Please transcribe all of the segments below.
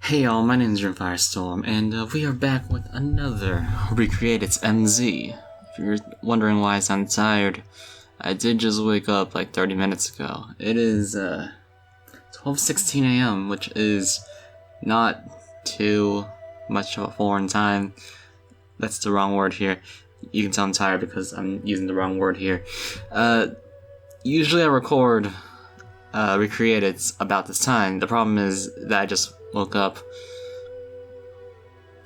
Hey y'all, my name is Runefire, and we are back with another recreated MZ. If you're wondering why I sound tired, I did just wake up like 30 minutes ago. It is 12:16 a.m., which is not too much of a foreign time. That's the wrong word here. You can tell I'm tired because I'm using the wrong word here. Usually I record recreated about this time. The problem is that I just woke up.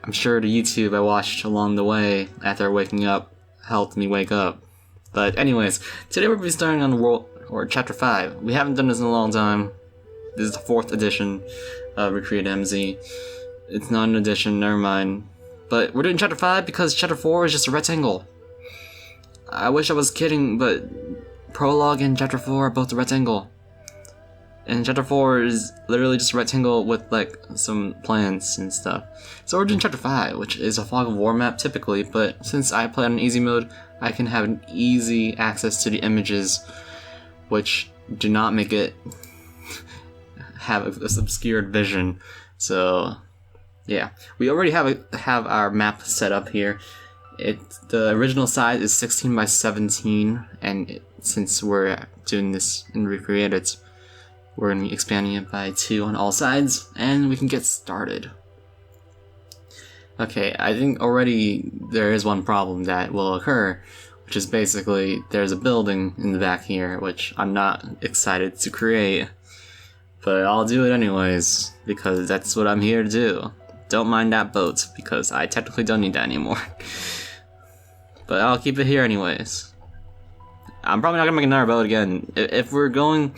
I'm sure the YouTube I watched along the way after waking up helped me wake up. But anyways, today we'll be starting on Chapter 5. We haven't done this in a long time. This is the 4th edition of Recreate MZ. It's not an edition, never mind. But we're doing Chapter 5 because Chapter 4 is just a rectangle. I wish I was kidding, but Prologue and Chapter 4 are both a rectangle. And Chapter 4 is literally just a rectangle with like some plants and stuff. So we're doing Chapter 5, which is a Fog of War map typically, but since I play on easy mode, I can have an easy access to the images, which do not make it have this obscured vision. So yeah, we already have our map set up here. The original size is 16 by 17, and since we're doing this in Recreated, we're going to be expanding it by 2 on all sides, and we can get started. Okay, I think already there is one problem that will occur, which is basically there's a building in the back here, which I'm not excited to create, but I'll do it anyways, because that's what I'm here to do. Don't mind that boat, because I technically don't need that anymore. But I'll keep it here anyways. I'm probably not going to make another boat again. If we're going...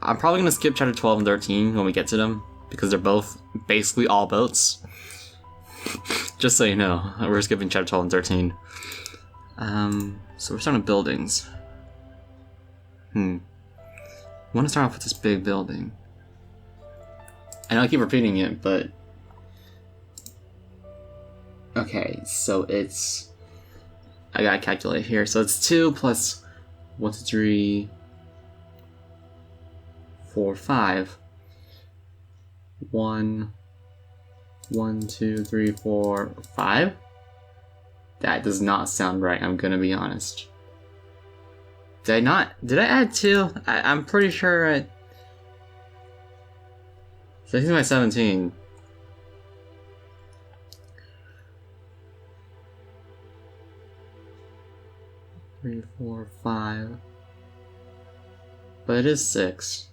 I'm probably going to skip Chapter 12 and 13 when we get to them, because they're both basically all boats. Just so you know, we're skipping Chapter 12 and 13. So we're starting with buildings. I want to start off with this big building. I know I keep repeating it, but... Okay, so it's... I gotta calculate here. So it's 2 plus 1, 2, 3... 4, 5. 1, 2, 3, 4, 5? That does not sound right, I'm gonna be honest. Did I add 2? I'm pretty sure I... 16 by 17. Three, 4, 5. But it is 6.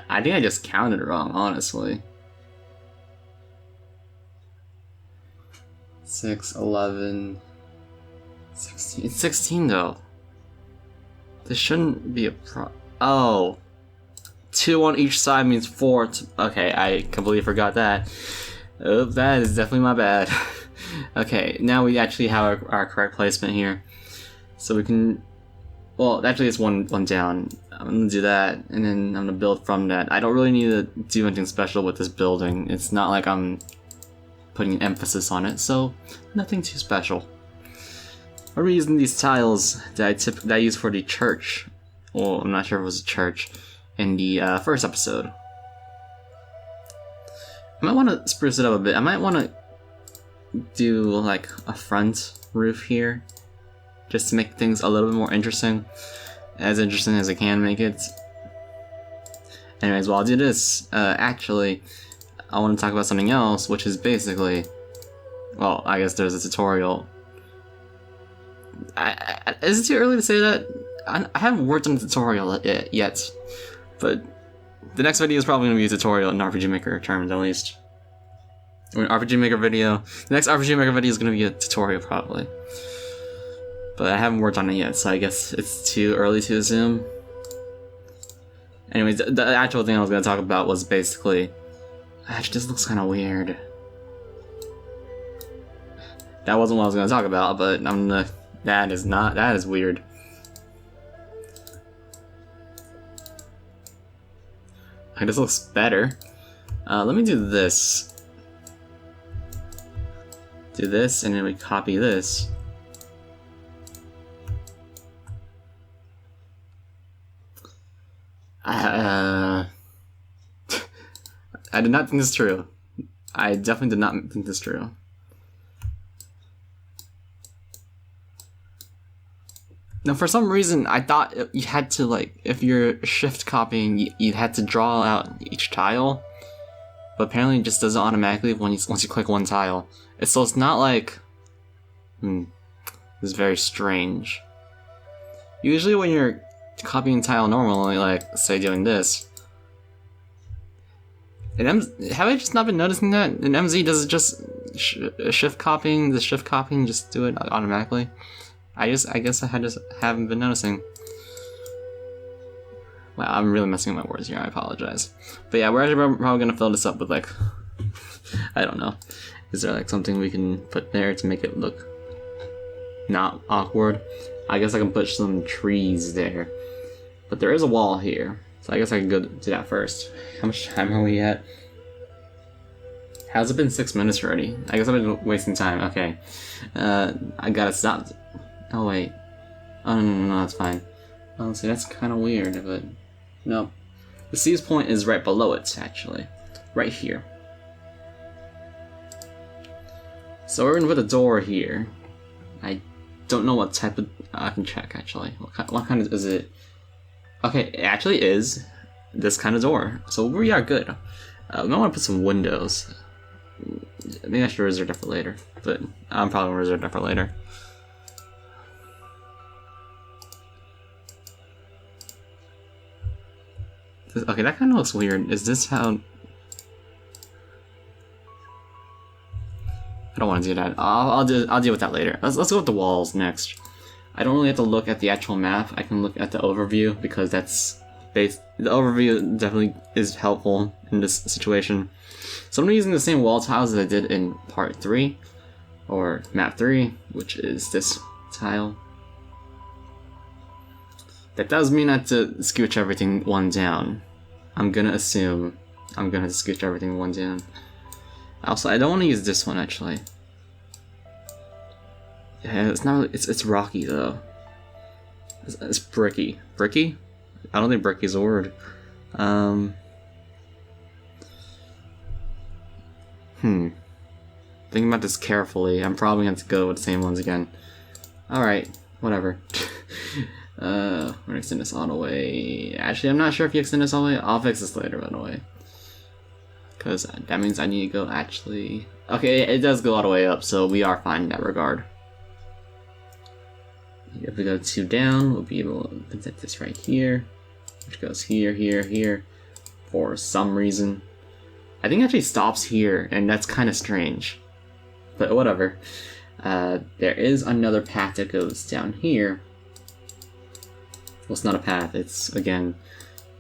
I think I just counted wrong, honestly. 6, 11, 16. It's 16 though. This shouldn't be a Oh. 2 on each side means 4. Okay, I completely forgot that. Oh, that is definitely my bad. Okay, now we actually have our correct placement here. So we can... Well, actually it's one down. I'm gonna do that, and then I'm gonna build from that. I don't really need to do anything special with this building. It's not like I'm putting an emphasis on it, so nothing too special. We're using these tiles that I used for the church. Well, I'm not sure if it was a church in the first episode. I might want to spruce it up a bit. I might want to do like a front roof here, just to make things a little bit more interesting. As interesting as I can make it. Anyways, while I do this, actually, I want to talk about something else, which is basically... Well, I guess there's a tutorial. Is it too early to say that? I haven't worked on a tutorial yet, but the next video is probably going to be a tutorial in RPG Maker terms, at least. Or an RPG Maker video. The next RPG Maker video is going to be a tutorial, probably. But I haven't worked on it yet, so I guess it's too early to assume. Anyways, the actual thing I was going to talk about was basically... Actually, this looks kind of weird. That wasn't what I was going to talk about, but I'm gonna... That is weird. Okay, this looks better. Let me do this. Do this, and then we copy this. I did not think this true. I definitely did not think this true. Now, for some reason, I thought you had to, like, if you're shift copying, you had to draw out each tile. But apparently it just does it automatically once you click one tile. So it's not like... this is very strange. Usually when you're copying tile normally, like, say doing this... have I just not been noticing that? In MZ, does it just shift copying, just do it automatically? I guess I just haven't been noticing. Wow, I'm really messing up my words here, I apologize. But yeah, we're actually probably gonna fill this up with, like, I don't know. Is there, like, something we can put there to make it look not awkward? I guess I can put some trees there. But there is a wall here, so I guess I can go do that first. How much time are we at? How's it been 6 minutes already? I guess I've been wasting time, okay. I gotta stop. Oh wait. Oh no, that's fine. Honestly, that's kind of weird, but... No. The seize point is right below it, actually. Right here. So we're gonna put a door here. I don't know what type of... I can check, actually. What kind of... is it? Okay, it actually is this kind of door. So we are good. We might want to put some windows. Maybe I should reserve that for later. But I'm probably gonna reserve that for later. Okay, that kind of looks weird. Is this how... I don't want to do that. I'll deal with that later. Let's go with the walls next. I don't really have to look at the actual map. I can look at the overview because that's based. The overview definitely is helpful in this situation. So I'm using the same wall tiles that I did in part 3 or map 3, which is this tile. That does mean I have to scooch everything one down. I'm gonna assume I'm gonna scooch everything one down. Also, I don't want to use this one actually. Yeah, it's not. It's rocky though. It's bricky. Bricky? I don't think bricky is a word. Thinking about this carefully. I'm probably going to go with the same ones again. Alright, whatever. We're gonna extend this all the way. Actually, I'm not sure if you extend this all the way. I'll fix this later, by the way. Because that means I need to go actually... Okay, it does go all the way up, so we are fine in that regard. If we go 2 down, we'll be able to present this right here. Which goes here, here, here. For some reason. I think it actually stops here, and that's kind of strange. But whatever. There is another path that goes down here. Well, it's not a path, it's, again,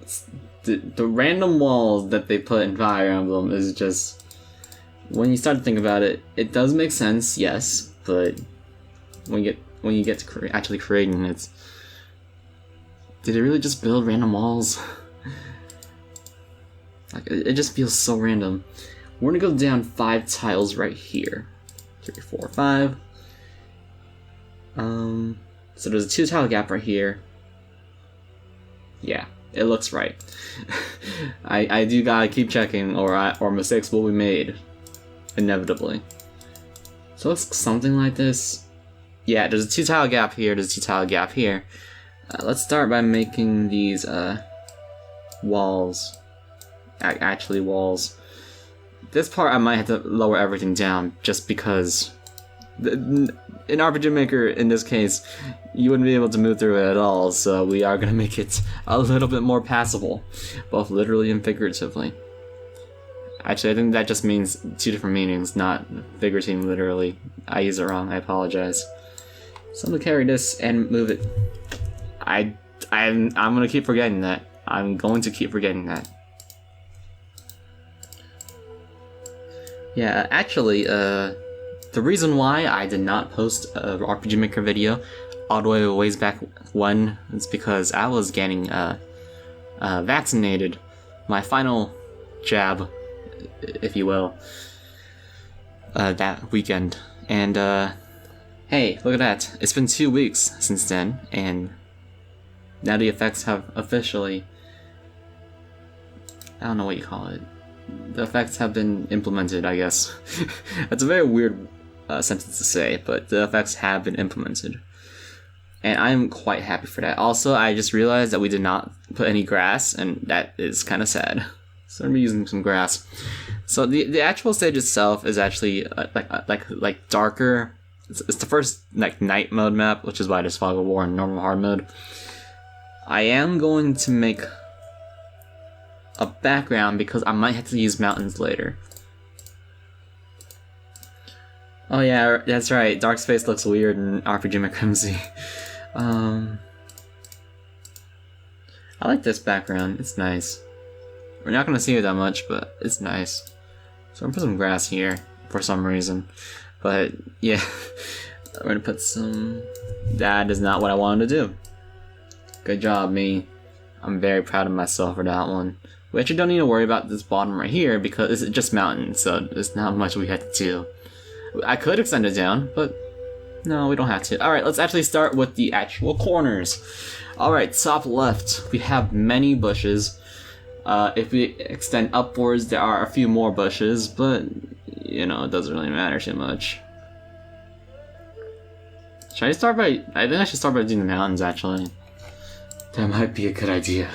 it's the random walls that they put in Fire Emblem is just, when you start to think about it, it does make sense, yes, but when you get to actually creating it, did it really just build random walls? Like, it just feels so random. We're gonna go down 5 tiles right here. 3, 4, 5. So there's a 2 tile gap right here. Yeah, it looks right. I do gotta keep checking, or mistakes will be made, inevitably. So it looks something like this. Yeah, there's a 2 tile gap here. There's a 2 tile gap here. Let's start by making these walls. Actually, walls. This part I might have to lower everything down just because. In RPG Maker, in this case, you wouldn't be able to move through it at all, so we are going to make it a little bit more passable, both literally and figuratively. Actually, I think that just means 2 different meanings, not figuratively, literally. I used it wrong, I apologize. So I'm going to carry this and move it. I'm going to keep forgetting that. I'm going to keep forgetting that. Yeah, actually, the reason why I did not post a RPG Maker video all the way ways back when is because I was getting vaccinated, my final jab, if you will, that weekend. And hey, look at that! It's been 2 weeks since then, and now the effects have officially, I don't know what you call it. the effects have been implemented, I guess. That's a very weird sentence to say, but the effects have been implemented. And I'm quite happy for that. Also, I just realized that we did not put any grass, and that is kind of sad. So I'm using some grass. So the actual stage itself is actually like darker. It's the first like night mode map, which is why there's fog of war in normal hard mode. I am going to make a background because I might have to use mountains later. Oh yeah, that's right. Dark space looks weird in RPG Macrimsy. I like this background. It's nice. We're not gonna see it that much, but it's nice. So I'm gonna put some grass here for some reason. But yeah, we're gonna put some. That is not what I wanted to do. Good job, me. I'm very proud of myself for that one. We actually don't need to worry about this bottom right here because it's just mountains, so there's not much we have to do. I could extend it down, but no, we don't have to. Alright, let's actually start with the actual corners. Alright, top left, we have many bushes. If we extend upwards, there are a few more bushes, but, you know, it doesn't really matter too much. Should I start by... I think I should start by doing the mountains, actually. That might be a good idea.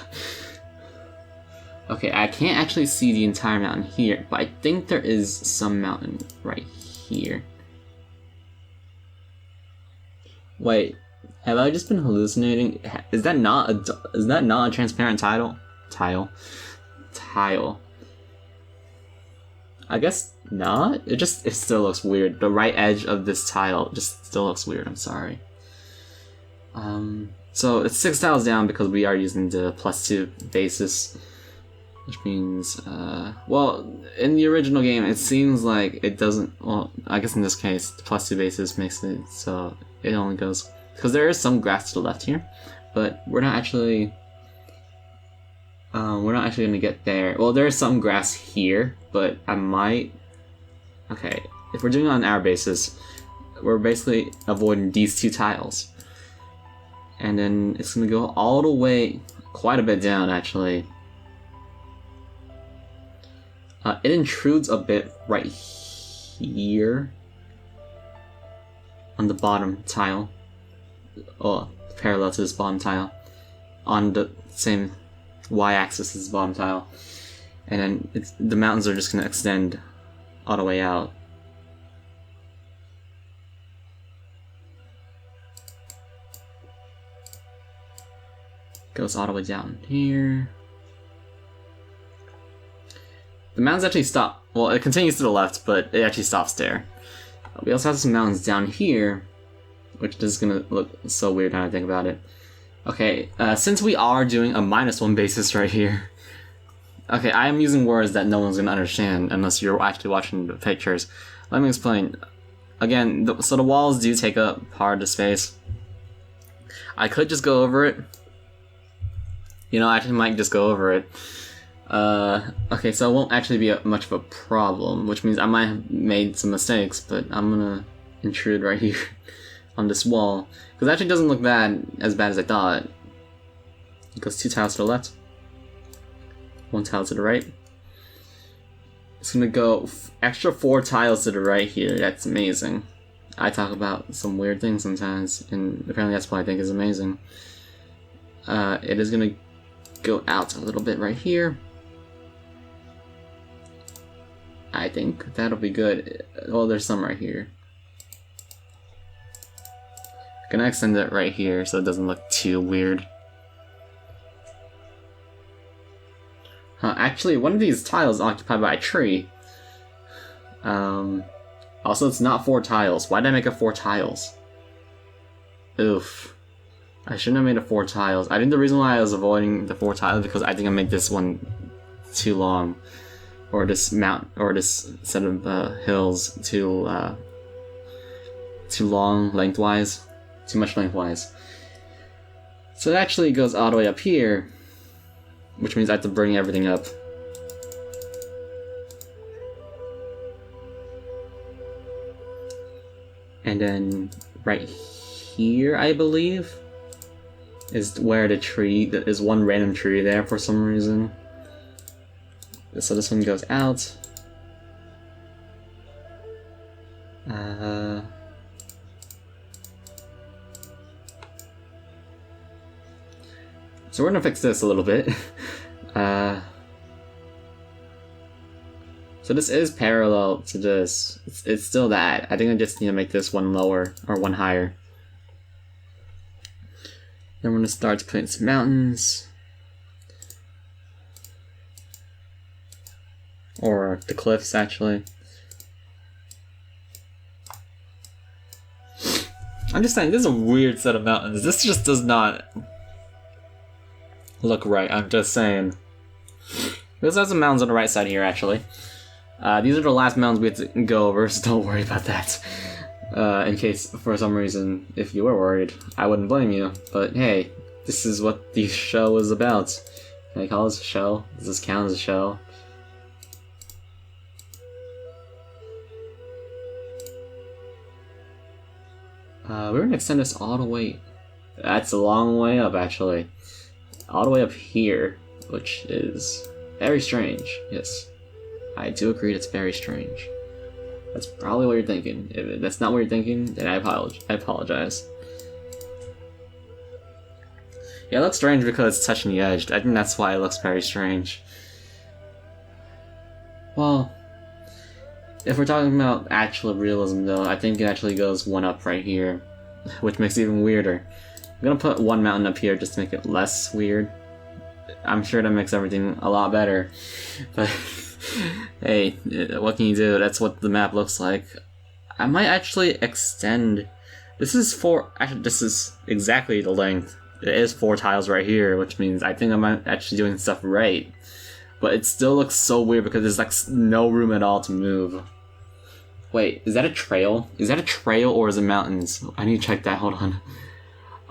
Okay, I can't actually see the entire mountain here, but I think there is some mountain right here. Wait, have I just been hallucinating? Is that not a transparent tile? I guess not. It still looks weird. The right edge of this tile just still looks weird. I'm sorry. So it's 6 tiles down because we are using the +2 basis, which means well, in the original game it seems like it doesn't. Well, I guess in this case the +2 basis makes it so it only goes because there is some grass to the left here, but we're not actually gonna get there. Well, there is some grass here, but I might. Okay, if we're doing it on our basis, we're basically avoiding these 2 tiles, and then it's gonna go all the way quite a bit down actually. It intrudes a bit right here on the bottom tile. Oh, parallel to this bottom tile. On the same y-axis as the bottom tile. And then the mountains are just going to extend all the way out. Goes all the way down here. The mountains actually stop. Well, it continues to the left, but it actually stops there. We also have some mountains down here, which is gonna look so weird now I think about it. Okay, since we are doing a -1 basis right here. Okay, I am using words that no one's gonna understand unless you're actually watching the pictures. Let me explain. Again, so the walls do take up part of the space. I could just go over it. You know, I actually might just go over it. Okay, so it won't actually be much of a problem, which means I might have made some mistakes, but I'm gonna intrude right here on this wall. Because it actually doesn't look as bad as I thought. It goes 2 tiles to the left, 1 tile to the right. It's gonna go extra 4 tiles to the right here. That's amazing. I talk about some weird things sometimes, and apparently that's what I think is amazing. It is gonna go out a little bit right here. I think that'll be good. Well, there's some right here. I'm gonna extend it right here so it doesn't look too weird. Actually, one of these tiles is occupied by a tree. Also, it's not 4 tiles. Why did I make it 4 tiles? Oof. I shouldn't have made it 4 tiles. I think the reason why I was avoiding the 4 tiles is because I think I made this one too long. Or this set of hills too long lengthwise, too much lengthwise. So it actually goes all the way up here, which means I have to bring everything up. And then right here, I believe, is where the tree, is one random tree there for some reason. So this one goes out. So we're gonna fix this a little bit. So this is parallel to this. It's still that. I think I just need to make this one lower or one higher. Then we're gonna start putting some mountains. Or the cliffs, actually. I'm just saying, this is a weird set of mountains. This just does not look right, I'm just saying. There's some mountains on the right side here, actually. These are the last mountains we have to go over, so don't worry about that. In case, for some reason, if you were worried, I wouldn't blame you. But hey, this is what the show is about. Can I call this a show? Does this count as a show? We're gonna extend this all the way. That's a long way up, actually. All the way up here, which is very strange. Yes, I do agree. It's very strange. That's probably what you're thinking. If that's not what you're thinking, then I apologize. Yeah, it looks strange because it's touching the edge. I think that's why it looks very strange. Well, if we're talking about actual realism, though, I think it actually goes one up right here, which makes it even weirder. I'm gonna put one mountain up here just to make it less weird. I'm sure that makes everything a lot better. But hey, what can you do? That's what the map looks like. I might actually extend. This is actually, this is exactly the length. It is 4 tiles right here, which means I think I'm actually doing stuff right. But it still looks so weird because there's like no room at all to move. Wait, is that a trail? Is that a trail or is it mountains? I need to check that. Hold on.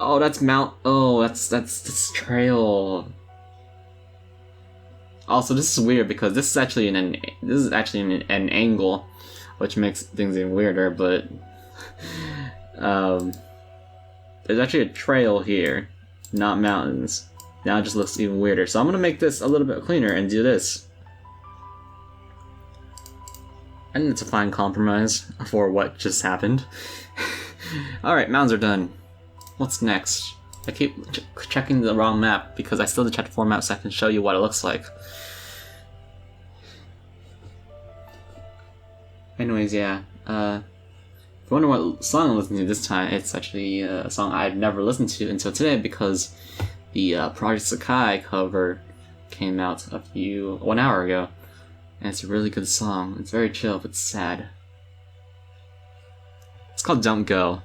Oh, that's that's trail. Also, this is weird because this is actually an angle, which makes things even weirder. But there's actually a trail here, not mountains. Now it just looks even weirder. So I'm gonna make this a little bit cleaner and do this. I think it's a fine compromise for what just happened. Alright, mountains are done. What's next? I keep checking the wrong map because I still have to check the 4 map so I can show you what it looks like. Anyways, yeah. If you wonder what song I'm listening to this time, it's actually a song I've never listened to until today because the Project Sakai cover came out 1 hour ago. And it's a really good song. It's very chill, but sad. It's called Don't Go.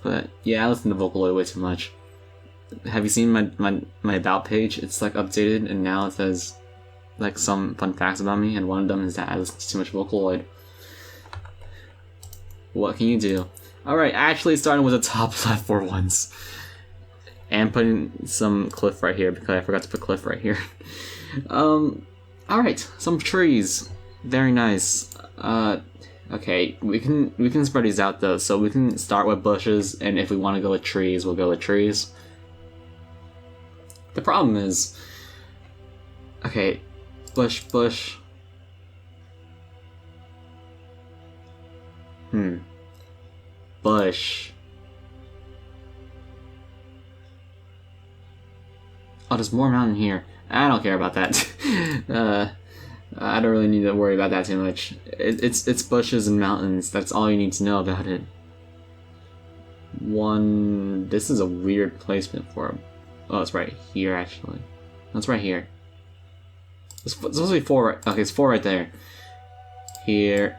But yeah, I listen to Vocaloid way too much. Have you seen my About page? It's like updated, and now it says like some fun facts about me, and one of them is that I listen to too much Vocaloid. What can you do? Alright, actually starting with the top left for once. And putting some cliff right here, because I forgot to put cliff right here. Alright, some trees. Very nice. Okay, we can spread these out though, so we can start with bushes, and if we want to go with trees, we'll go with trees. The problem is, okay, bush. Bush. Oh, there's more mountain here. I don't care about that. I don't really need to worry about that too much. It's bushes and mountains. That's all you need to know about it. This is a weird placement for him. Oh, it's right here actually. No, it's right here. It's supposed to be 4. Right, okay, it's 4 right there. Here.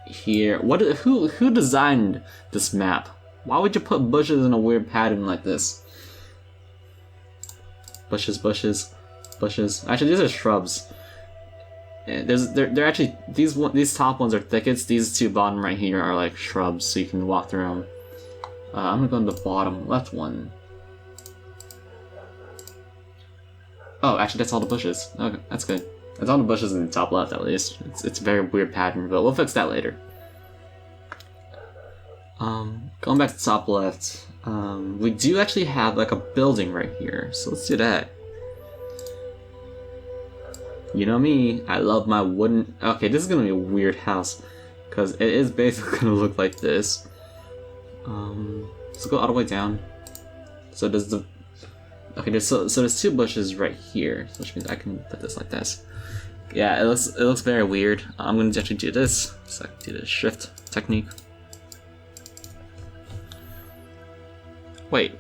Who designed this map? Why would you put bushes in a weird pattern like this? Bushes. Actually, these are shrubs. They're actually these top ones are thickets. These 2 bottom right here are like shrubs, so you can walk through them. I'm gonna go in the bottom left one. Oh, actually, that's all the bushes. Okay, that's good. That's all the bushes in the top left, at least. It's a very weird pattern, but we'll fix that later. Going back to the top left, we do actually have like a building right here, so let's do that. You know me, I love my wooden... Okay, this is gonna be a weird house, because it is basically gonna look like this. Let's go all the way down. So does the... Okay, there's two bushes right here, which means I can put this like this. Yeah, it looks very weird. I'm gonna actually do this, so I can do the shift technique. Wait,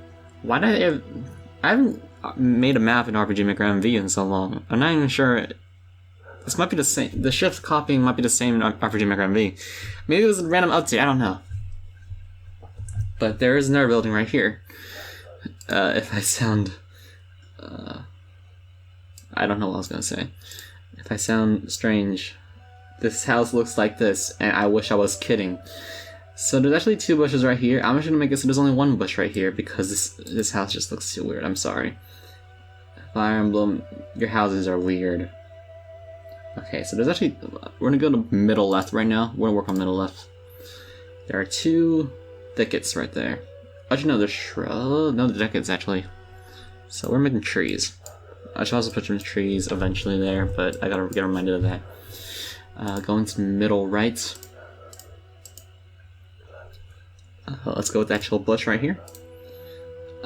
why did I haven't made a map in RPG Maker MV in so long. I'm not even sure. This might be the same. The shift copying might be the same in RPG Maker MV. Maybe it was a random update. I don't know. But there is another building right here. If I sound, I don't know what I was gonna say. If I sound strange, this house looks like this, and I wish I was kidding. So there's actually two bushes right here. I'm just gonna make it so there's only one bush right here because this house just looks too weird. I'm sorry. Fire Emblem, your houses are weird. Okay, so there's actually... We're gonna go to middle left right now. We're gonna work on middle left. There are two thickets right there. Actually, no, there's shrub... No, the thickets, actually. So we're making trees. I should also put some trees eventually there, but I gotta get reminded of that. Going to middle right. Let's go with the actual bush right here.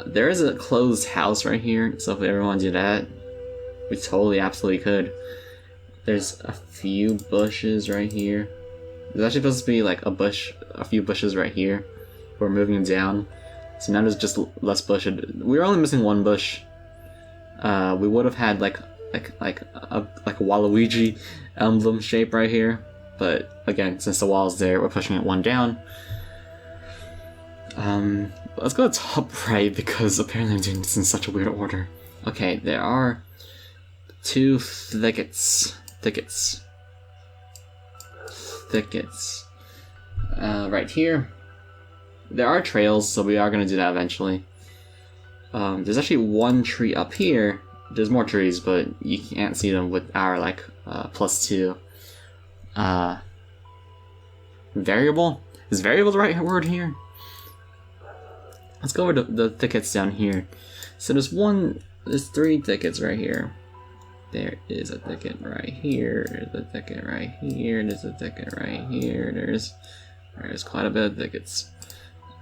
There is a closed house right here, so if we ever want to do that, we totally, absolutely could. There's a few bushes right here. There's actually supposed to be like a few bushes right here. We're moving down, so now there's just less bushes. We were only missing one bush. We would have had like a Waluigi emblem shape right here, but again, since the wall's there, we're pushing it one down. Let's go top right because apparently I'm doing this in such a weird order. Okay, there are two thickets. Right here. There are trails, so we are gonna do that eventually. There's actually one tree up here. There's more trees, but you can't see them with our like +2 variable. Is variable the right word here? Let's go over to the thickets down here. So there's three thickets right here. There is a thicket right here, there's a thicket right here, there's a thicket right here, there's quite a bit of thickets.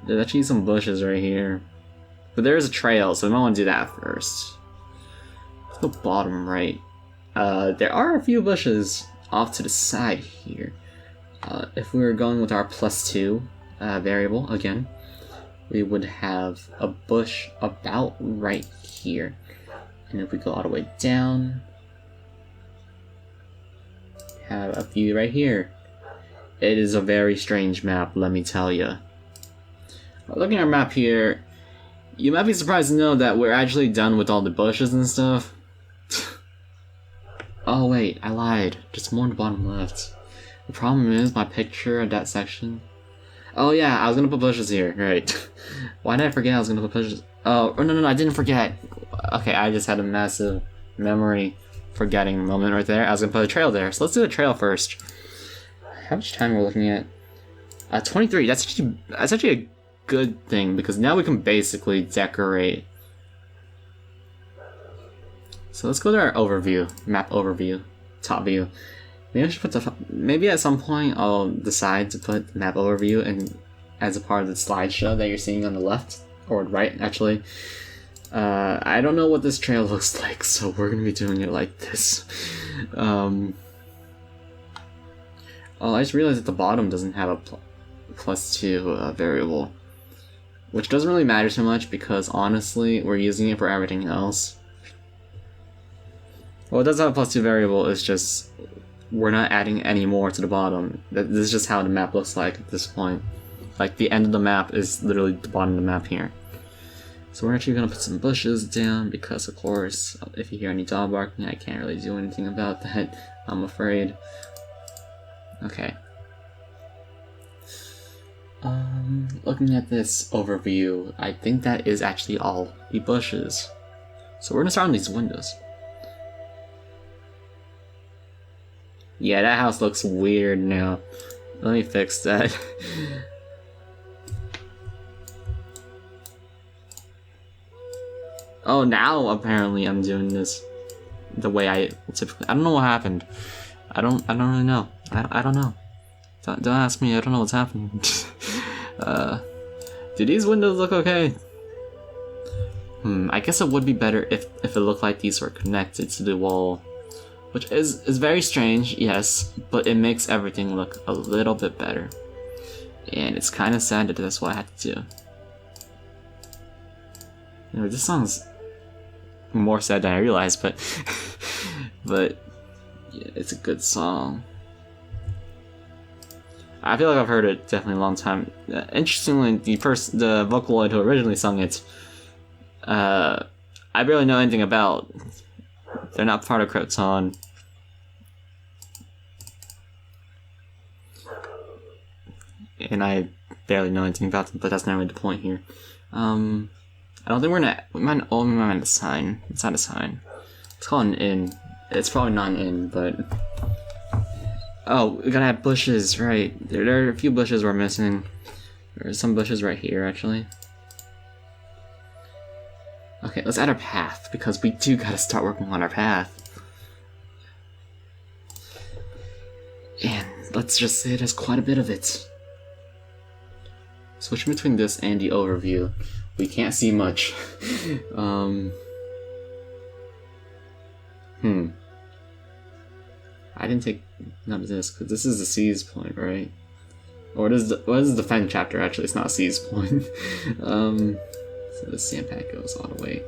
There's actually some bushes right here. But there is a trail, so we might want to do that first. Let's go bottom right. There are a few bushes off to the side here. If we were going with our +2 variable, again, we would have a bush about right here. And if we go all the way down, have a few right here. It is a very strange map, let me tell you. Looking at our map here, you might be surprised to know that we're actually done with all the bushes and stuff. Oh wait, I lied. There's more on the bottom left. The problem is my picture of that section. Oh yeah, I was gonna put bushes here, right. Why did I forget I was gonna put bushes? Oh, no, I didn't forget. Okay, I just had a massive memory forgetting moment right there. I was gonna put a trail there, so let's do the trail first. How much time we're looking at? 23, that's actually a good thing, because now we can basically decorate. So let's go to our overview, map overview, top view. Maybe I should put maybe at some point I'll decide to put map overview and as a part of the slideshow that you're seeing on the left, or right actually. I don't know what this trail looks like, so we're gonna be doing it like this. Oh, I just realized that the bottom doesn't have a +2 variable, which doesn't really matter so much because honestly we're using it for everything else. Well, it does have a +2 variable, it's just we're not adding any more to the bottom. This is just how the map looks like at this point. Like, the end of the map is literally the bottom of the map here. So we're actually gonna put some bushes down because, of course, if you hear any dog barking, I can't really do anything about that, I'm afraid. Okay. Looking at this overview, I think that is actually all the bushes. So we're gonna start on these windows. Yeah, that house looks weird now. Let me fix that. Oh, now apparently I'm doing this. the way I typically. I don't know what happened. I don't really know. I don't know. Don't ask me. I don't know what's happening. Do these windows look okay? I guess it would be better if it looked like these were connected to the wall, which is very strange, yes, but it makes everything look a little bit better. And it's kind of sad that that's what I had to do. You know, this song's more sad than I realized, but but yeah, it's a good song. I feel like I've heard it definitely a long time. Interestingly, the Vocaloid who originally sung it, I barely know anything about. They're not part of Croton. And I barely know anything about them, but that's not really the point here. I don't think we might a sign. It's not a sign. It's called an inn. It's probably not an inn, but... Oh, we gotta have bushes, right. There are a few bushes we're missing. There are some bushes right here, actually. Okay, let's add our path, because we do gotta start working on our path. And let's just say there's quite a bit of it. Switching between this and the overview, we can't see much. I didn't take none of this, because this is the C's point, right? Or what is the Fen chapter, actually? It's not C's point. So the sand pack goes all the way.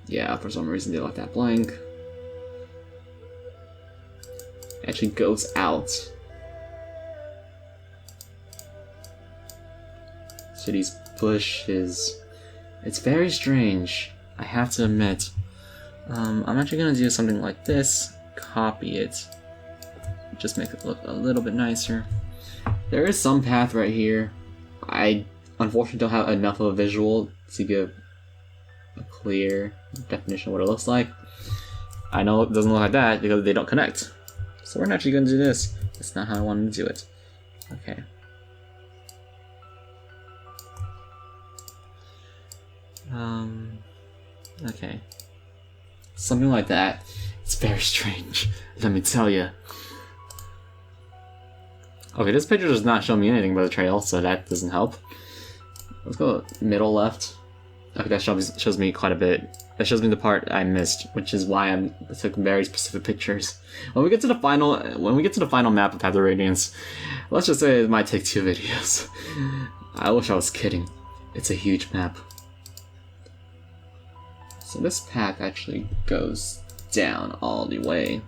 Yeah, for some reason they left that blank. It actually goes out. So these bushes... It's very strange, I have to admit. I'm actually gonna do something like this. Copy it. Just make it look a little bit nicer. There is some path right here. I unfortunately don't have enough of a visual to give a clear definition of what it looks like. I know it doesn't look like that because they don't connect. So we're not actually gonna do this. That's not how I wanted to do it. Okay. Okay. Something like that. It's very strange, let me tell you. Okay, this picture does not show me anything but a trail, so that doesn't help. Let's go middle left. Okay, that shows me quite a bit. That shows me the part I missed, which is why I took very specific pictures. When we get to the final map of Path of Radiance, let's just say it might take 2 videos. I wish I was kidding. It's a huge map. So this path actually goes down all the way.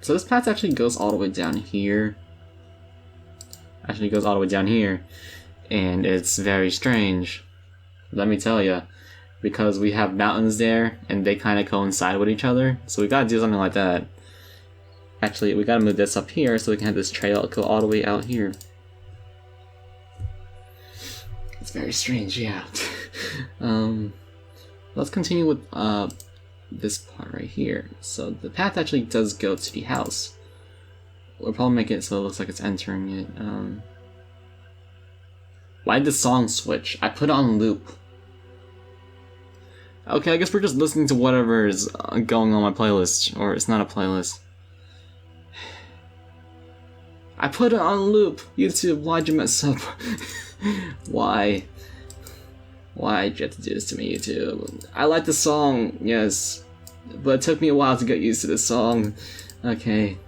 So this path actually goes all the way down here. Actually goes all the way down here. And it's very strange. Let me tell you. Because we have mountains there, and they kind of coincide with each other. So we gotta do something like that. Actually, we gotta move this up here so we can have this trail go all the way out here. It's very strange, yeah. Let's continue with this part right here. So the path actually does go to the house. We'll probably make it so it looks like it's entering it. Why did the song switch? I put it on loop. Okay, I guess we're just listening to whatever is going on my playlist. Or it's not a playlist. I put it on loop! YouTube, why'd you mess up? Why? Why'd you have to do this to me, YouTube? I like the song, yes. But it took me a while to get used to this song. Okay.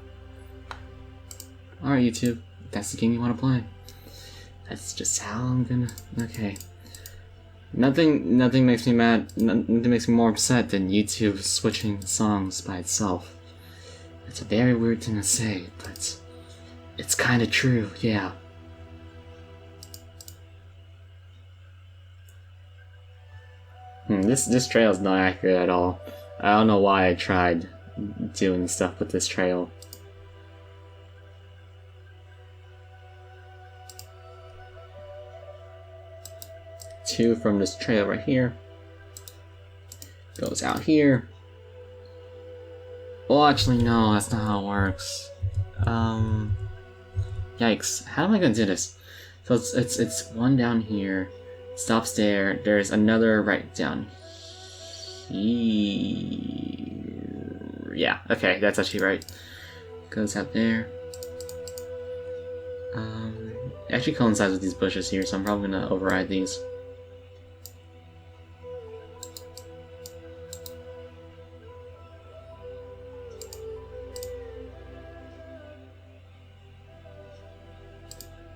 Alright, YouTube. If that's the game you want to play. That's just how I'm gonna... Okay. Nothing makes me mad, nothing makes me more upset than YouTube switching songs by itself. It's a very weird thing to say, but it's kinda true, yeah. This trail's not accurate at all. I don't know why I tried doing stuff with this trail. Two from this trail right here. Goes out here. Well, actually, no, that's not how it works. Yikes. How am I gonna do this? So it's one down here, stops there, there's another right down here. Yeah, okay, that's actually right. Goes out there. It actually coincides with these bushes here, so I'm probably gonna override these.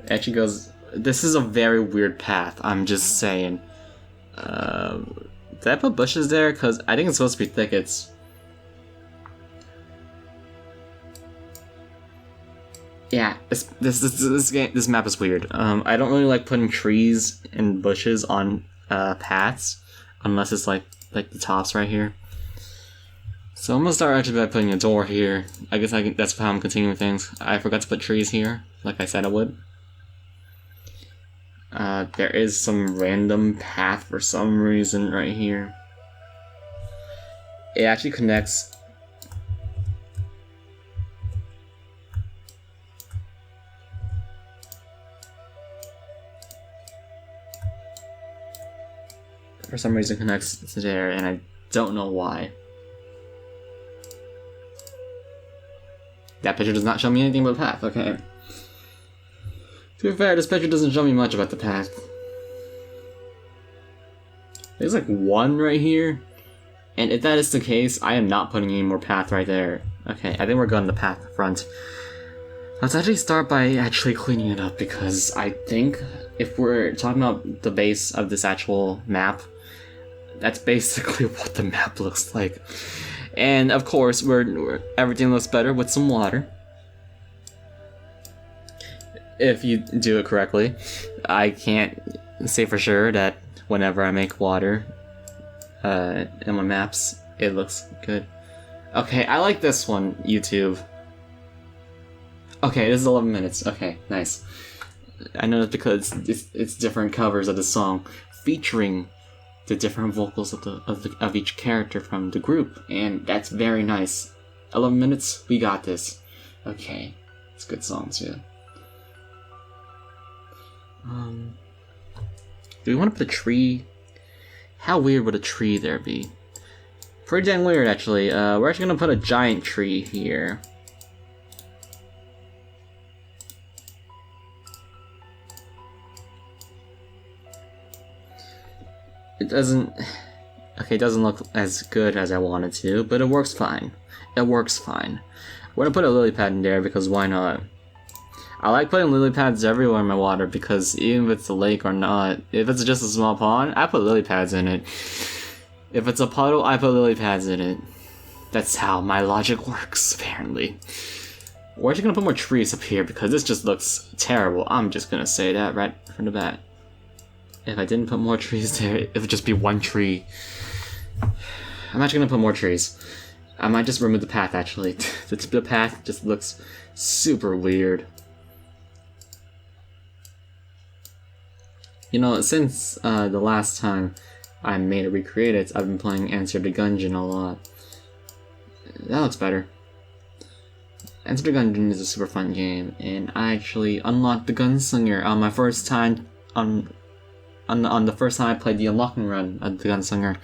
It actually goes. This is a very weird path, I'm just saying. Did I put bushes there? Because I think it's supposed to be thickets. Yeah, this map is weird. I don't really like putting trees and bushes on paths, unless it's like the tops right here. So I'm gonna start actually by putting a door here. I guess that's how I'm continuing things. I forgot to put trees here, like I said I would. There is some random path for some reason right here. It actually connects. For some reason connects to there, and I don't know why. That picture does not show me anything but the path, okay. To be fair, this picture doesn't show me much about the path. There's like one right here, and if that is the case, I am not putting any more path right there. Okay, I think we're going to the path front. Let's actually start by actually cleaning it up, because I think if we're talking about the base of this actual map, that's basically what the map looks like. And of course, everything looks better with some water. If you do it correctly. I can't say for sure that whenever I make water in my maps, it looks good. Okay, I like this one, YouTube. Okay, this is 11 minutes. Okay, nice. I know that's because it's different covers of the song featuring the different vocals of each character from the group, and that's very nice. 11 minutes, we got this. Okay, it's good songs, yeah. Do we want to put a tree? How weird would a tree there be? Pretty dang weird, actually. We're actually gonna put a giant tree here. It doesn't look as good as I wanted to, but it works fine. It works fine. We're gonna put a lily pad in there because why not? I like putting lily pads everywhere in my water because even if it's a lake or not, if it's just a small pond, I put lily pads in it. If it's a puddle, I put lily pads in it. That's how my logic works, apparently. We're actually gonna put more trees up here because this just looks terrible. I'm just gonna say that right from the bat. If I didn't put more trees there, it would just be one tree. I'm actually gonna put more trees. I might just remove the path, actually. The path just looks super weird. You know, since the last time I made a recreate it, I've been playing Answer the Gungeon a lot. That looks better. Answer the Gungeon is a super fun game, and I actually unlocked the Gunslinger on my first time on the first time I played the unlocking run of the Gunslinger.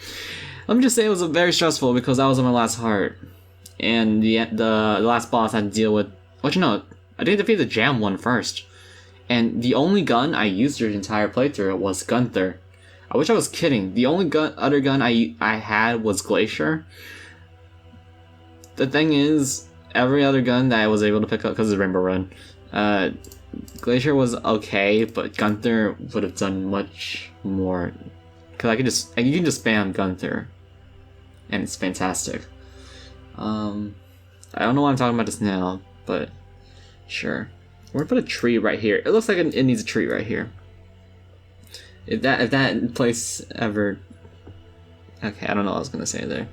Let me just say it was very stressful because I was on my last heart, and the last boss I had to deal with. What you know? I did defeat the Jam one first. And the only gun I used the entire playthrough was Gunther. I wish I was kidding. The only other gun I had was Glacier. The thing is, every other gun that I was able to pick up because of Rainbow Run, Glacier was okay, but Gunther would have done much more. Cause you can just spam Gunther, and it's fantastic. I don't know why I'm talking about this now, but sure. We're gonna put a tree right here. It looks like it needs a tree right here. If that place ever... Okay, I don't know what I was gonna say there.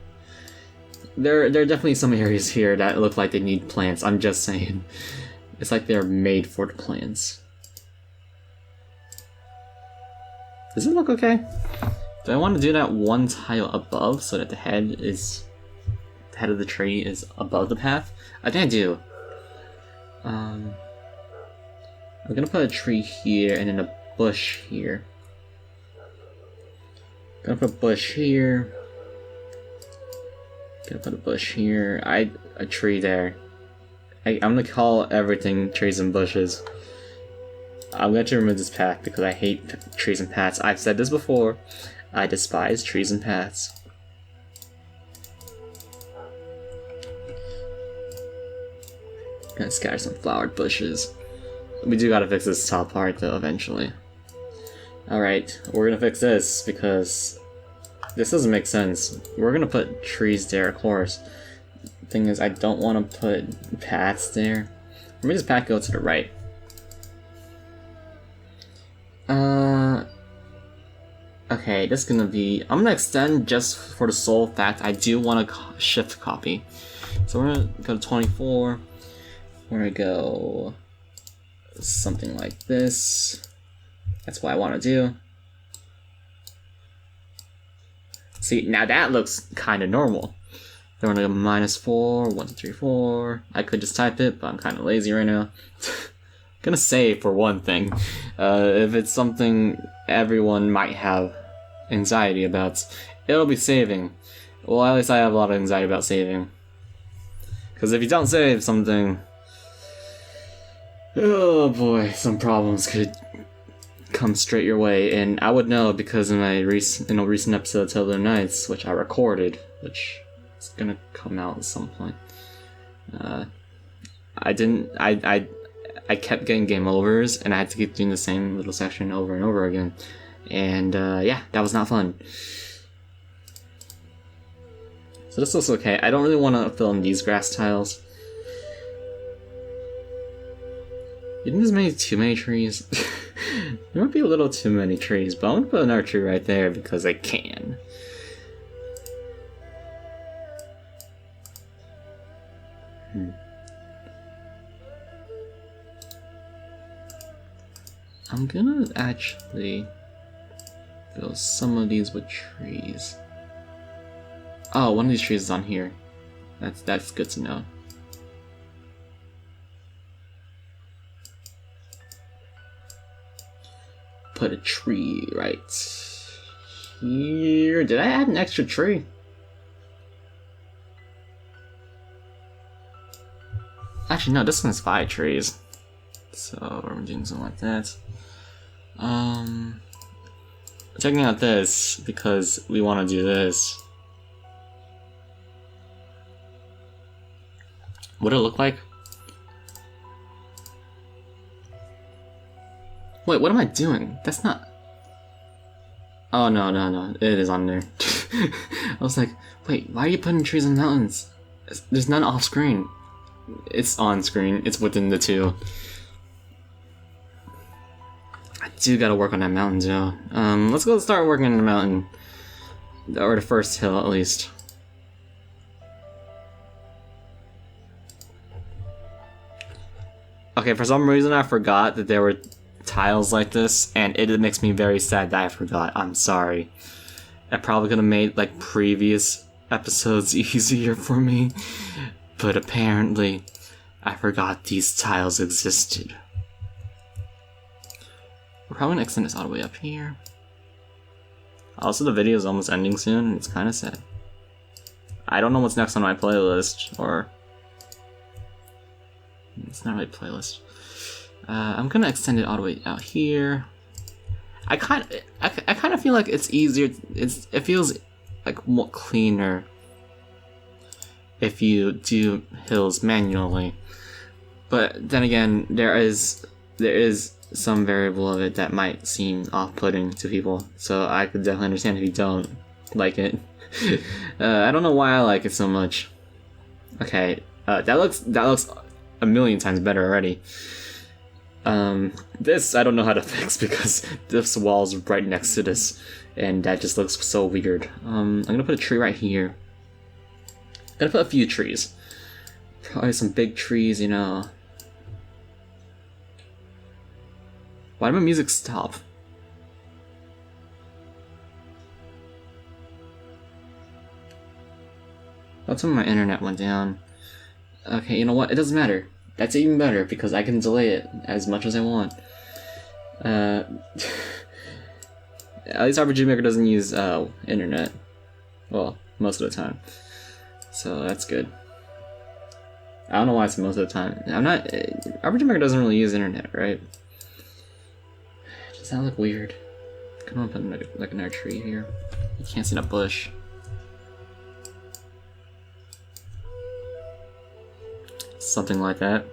There are definitely some areas here that look like they need plants. I'm just saying. It's like they're made for the plants. Does it look okay? Do I want to do that one tile above so that the head is the head of the tree is above the path? I think I do. I'm gonna put a tree here and then a bush here. Gonna put a bush here. Gonna put a bush here. A tree there. I'm gonna call everything trees and bushes. I'm going to remove this path because I hate trees and paths. I've said this before. I despise trees and paths. Gonna scatter some flowered bushes. We do gotta fix this top part though eventually. Alright, we're gonna fix this because this doesn't make sense. We're gonna put trees there, of course. The thing is, I don't want to put paths there. Let me just path go to the right. Okay, this is gonna be... I'm gonna extend just for the sole fact I do want to shift copy. So we're gonna go to 24. We're gonna go something like this. That's what I want to do. See, now that looks kind of normal. Then we're gonna go -4, 1, 2, 3, 4. I could just type it, but I'm kind of lazy right now. Gonna save for one thing. If it's something everyone might have anxiety about, it'll be saving. Well, at least I have a lot of anxiety about saving. Because if you don't save something, oh boy, some problems could come straight your way. And I would know because in my recent episode of Tilted Nights, which I recorded, which is gonna come out at some point. I kept getting game overs, and I had to keep doing the same little section over and over again. And yeah, that was not fun. So this looks okay. I don't really want to fill in these grass tiles. You think there's too many trees? There might be a little too many trees, but I'm gonna put another tree right there because I can. I'm gonna actually fill some of these with trees. Oh, one of these trees is on here. That's good to know. Put a tree right here. Did I add an extra tree? Actually, no, this one's 5 trees. So we're doing something like that. Checking out this because we want to do this. What it look like? Wait, what am I doing? That's not... Oh, no. It is on there. I was like, wait, why are you putting trees in mountains? There's none off screen. It's on screen. It's within the two. I do gotta work on that mountain, Joe. Let's go start working on the mountain. Or the first hill, at least. Okay, for some reason I forgot that there were tiles like this, and it makes me very sad that I forgot. I'm sorry. I probably could have made, like, previous episodes easier for me, but apparently I forgot these tiles existed. We're probably gonna extend this all the way up here. Also, the video is almost ending soon, and it's kind of sad. I don't know what's next on my playlist, or... It's not really a playlist. I'm gonna extend it all the way out here. I kind of feel like it's easier. It feels like more cleaner if you do hills manually. But then again, there is some variable of it that might seem off-putting to people. So I could definitely understand if you don't like it. I don't know why I like it so much. Okay, that looks a million times better already. This I don't know how to fix because this wall's right next to this, and that just looks so weird. I'm gonna put a tree right here. I'm gonna put a few trees. Probably some big trees, you know. Why did my music stop? That's when my internet went down. Okay, you know what? It doesn't matter. That's even better because I can delay it as much as I want. At least RPG Maker doesn't use internet. Well, most of the time. So that's good. I don't know why it's most of the time. RPG Maker doesn't really use internet, right? Does that look weird? Come on, put like another tree here. You can't see that bush. Something like that.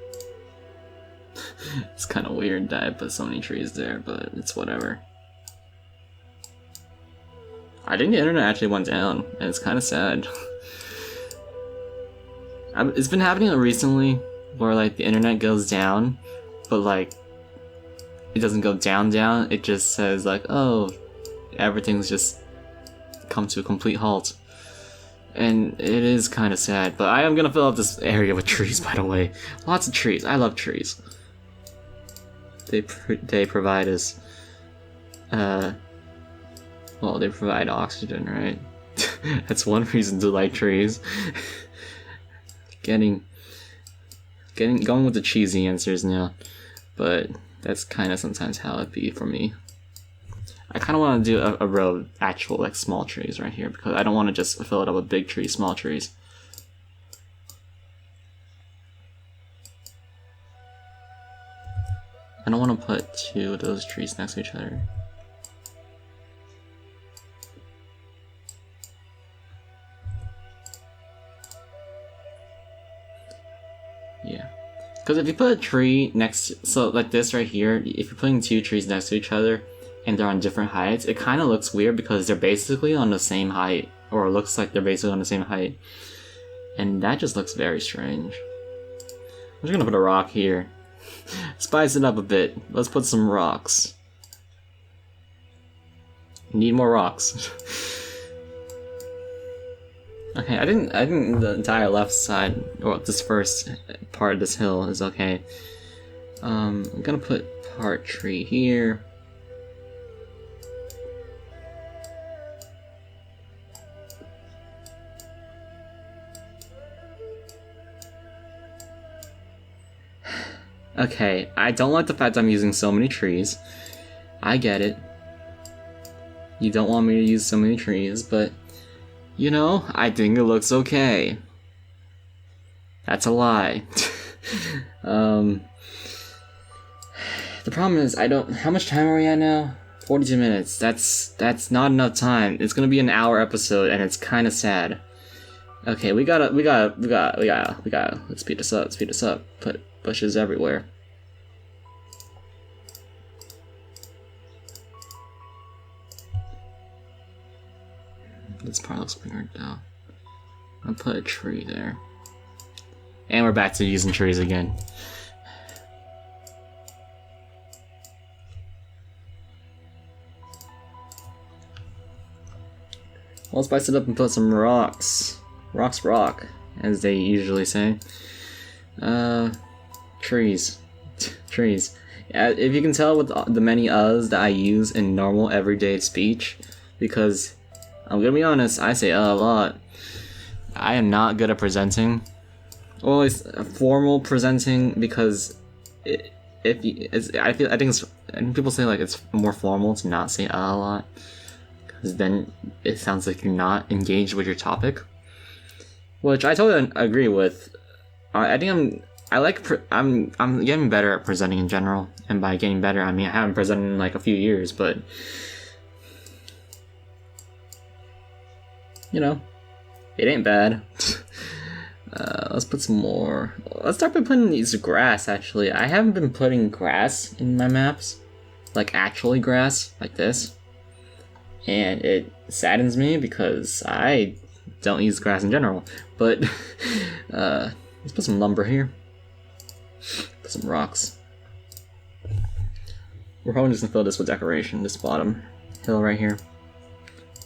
It's kind of weird that I put so many trees there, but it's whatever. I think the internet actually went down, and it's kind of sad. It's been happening recently, where like the internet goes down, but like it doesn't go down. It just says like, oh, everything's just come to a complete halt. And it is kind of sad, but I am gonna fill out this area with trees, by the way. Lots of trees. I love trees. They provide us, well, they provide oxygen, right? That's one reason to like trees. Going with the cheesy answers now, but that's kind of sometimes how it be for me. I kind of want to do a row of actual like small trees right here because I don't want to just fill it up with big trees, small trees. I don't want to put two of those trees next to each other. Yeah. Because if you put a tree next, so like this right here, if you're putting two trees next to each other and they're on different heights, it kind of looks weird because they're basically on the same height, or it looks like they're basically on the same height. And that just looks very strange. I'm just gonna put a rock here. Spice it up a bit. Let's put some rocks. Need more rocks. Okay, I think the entire left side, or this first part of this hill is okay. I'm gonna put part tree here. Okay, I don't like the fact I'm using so many trees. I get it. You don't want me to use so many trees, but you know, I think it looks okay. That's a lie. The problem is, how much time are we at now? 42 minutes. That's not enough time. It's gonna be an hour episode, and it's kind of sad. Okay, we gotta, let's speed this up, Put bushes everywhere. This part looks weird now. I'll put a tree there. And we're back to using trees again. I'll spice it up and put some rocks. Rocks rock, as they usually say. Trees. Trees. If you can tell with the many uhs that I use in normal everyday speech, because I'm gonna be honest, I say a lot. I am not good at presenting. Well, it's formal presenting because I think people say like it's more formal to not say a lot, because then it sounds like you're not engaged with your topic, which I totally agree with. I think I'm getting better at presenting in general, and by getting better, I mean I haven't presented in like a few years, but you know, it ain't bad. Let's put some more. Let's start by putting these grass, actually. I haven't been putting grass in my maps. Like, actually grass, like this. And it saddens me because I don't use grass in general. But, let's put some lumber here. Put some rocks. We're probably just gonna fill this with decoration, this bottom hill right here.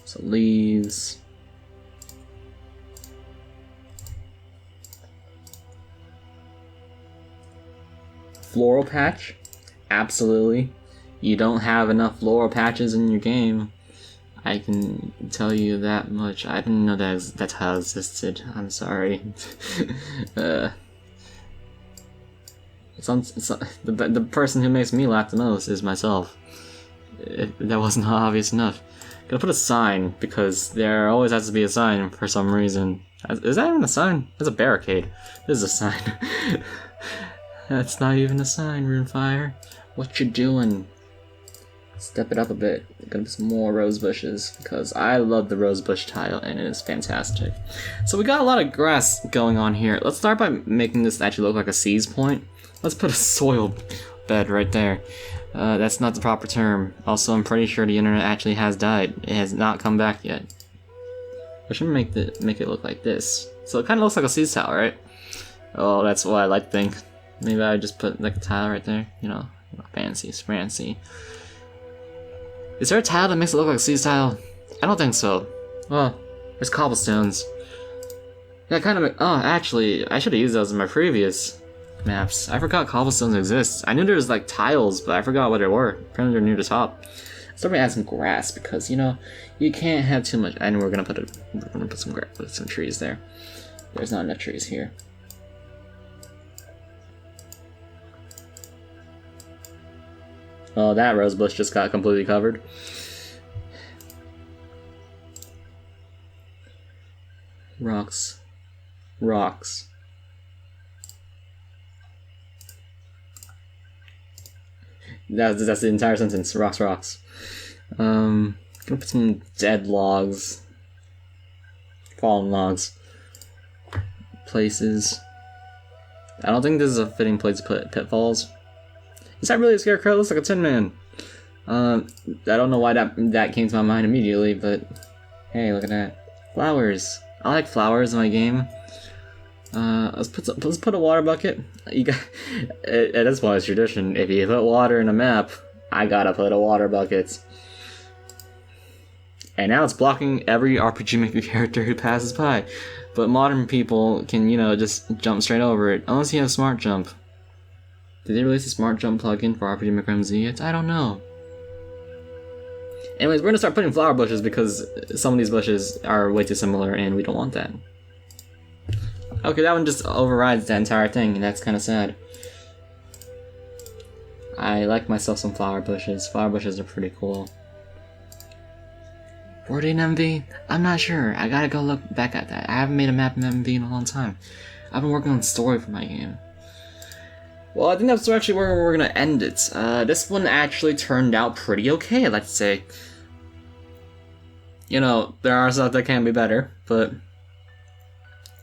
Some leaves. Floral patch? Absolutely. You don't have enough floral patches in your game. I can tell you that much. I didn't know that tile existed. I'm sorry. The person who makes me laugh the most is myself. If that wasn't obvious enough. Gonna put a sign, because there always has to be a sign for some reason. Is that even a sign? That's a barricade. This is a sign. That's not even a sign, Runefire. What you doing? Step it up a bit. Gonna put some more rose bushes, because I love the rose bush tile and it is fantastic. So we got a lot of grass going on here. Let's start by making this actually look like a seize point. Let's put a soil bed right there. That's not the proper term. Also, I'm pretty sure the internet actually has died. It has not come back yet. I should make it look like this. So it kind of looks like a seize tile, right? Oh, that's what I like to think. Maybe I just put like a tile right there. You know, fancy. Is there a tile that makes it look like a seize tile? I don't think so. Well, there's cobblestones. Yeah, kind of. Oh, actually, I should have used those in my previous maps. I forgot cobblestones exist. I knew there was like tiles, but I forgot what they were. Apparently they're near the top. So we're gonna add some grass, because you know you can't have too much. And we're gonna put some grass, put some trees there. There's not enough trees here. Oh, that rose bush just got completely covered. Rocks. That's the entire sentence. Rocks. Gonna put some dead logs. Fallen logs. Places. I don't think this is a fitting place to put pitfalls. Is that really a scarecrow? It looks like a Tin Man. I don't know why that came to my mind immediately, but hey, look at that. Flowers. I like flowers in my game. Let's put a water bucket. You got at this point it's tradition. If you put water in a map, I gotta put a water bucket. And now it's blocking every RPG Maker character who passes by. But modern people can, you know, just jump straight over it. Unless you have Smart Jump. Did they release a Smart Jump plugin for RPG Maker MZ yet? I don't know. Anyways, we're gonna start putting flower bushes because some of these bushes are way too similar and we don't want that. Okay, that one just overrides the entire thing, and that's kind of sad. I like myself some flower bushes. Flower bushes are pretty cool. 14 MV? I'm not sure. I gotta go look back at that. I haven't made a map in MV in a long time. I've been working on the story for my game. Well, I think that's actually where we're gonna end it. This one actually turned out pretty okay, let's say. You know, there are stuff that can be better, but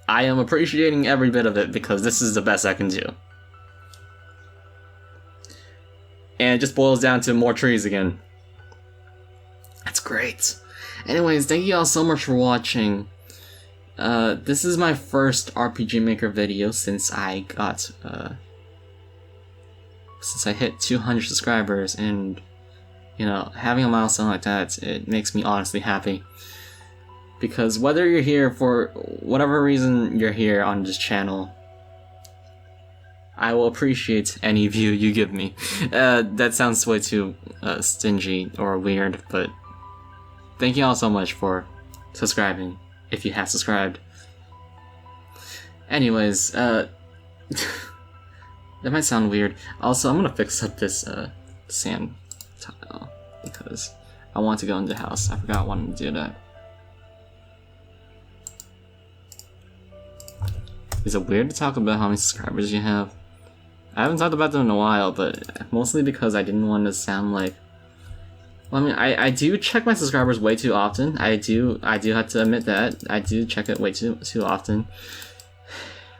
I am appreciating every bit of it because this is the best I can do. And it just boils down to more trees again. That's great. Anyways, thank you all so much for watching. This is my first RPG Maker video since I got, since I hit 200 subscribers, and, you know, having a milestone like that, it makes me honestly happy. Because whether you're here for whatever reason you're here on this channel, I will appreciate any view you give me. That sounds way too stingy or weird, but thank you all so much for subscribing, if you have subscribed. Anyways, that might sound weird. Also, I'm gonna fix up this sand tile because I want to go into the house. I forgot I wanted to do that. Is it weird to talk about how many subscribers you have? I haven't talked about them in a while, but mostly because I didn't want to sound like... Well, I mean, I do check my subscribers way too often. I do have to admit that. I do check it way too often.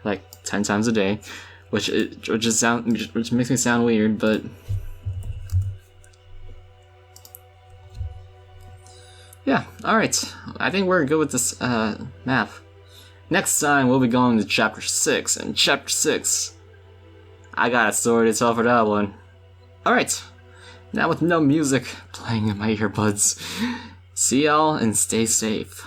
Like 10 times a day. Which makes me sound weird, but... Yeah, alright. I think we're good with this map. Next time, we'll be going to Chapter 6, and Chapter 6, I got a story to tell for that one. Alright, now with no music playing in my earbuds, see y'all and stay safe.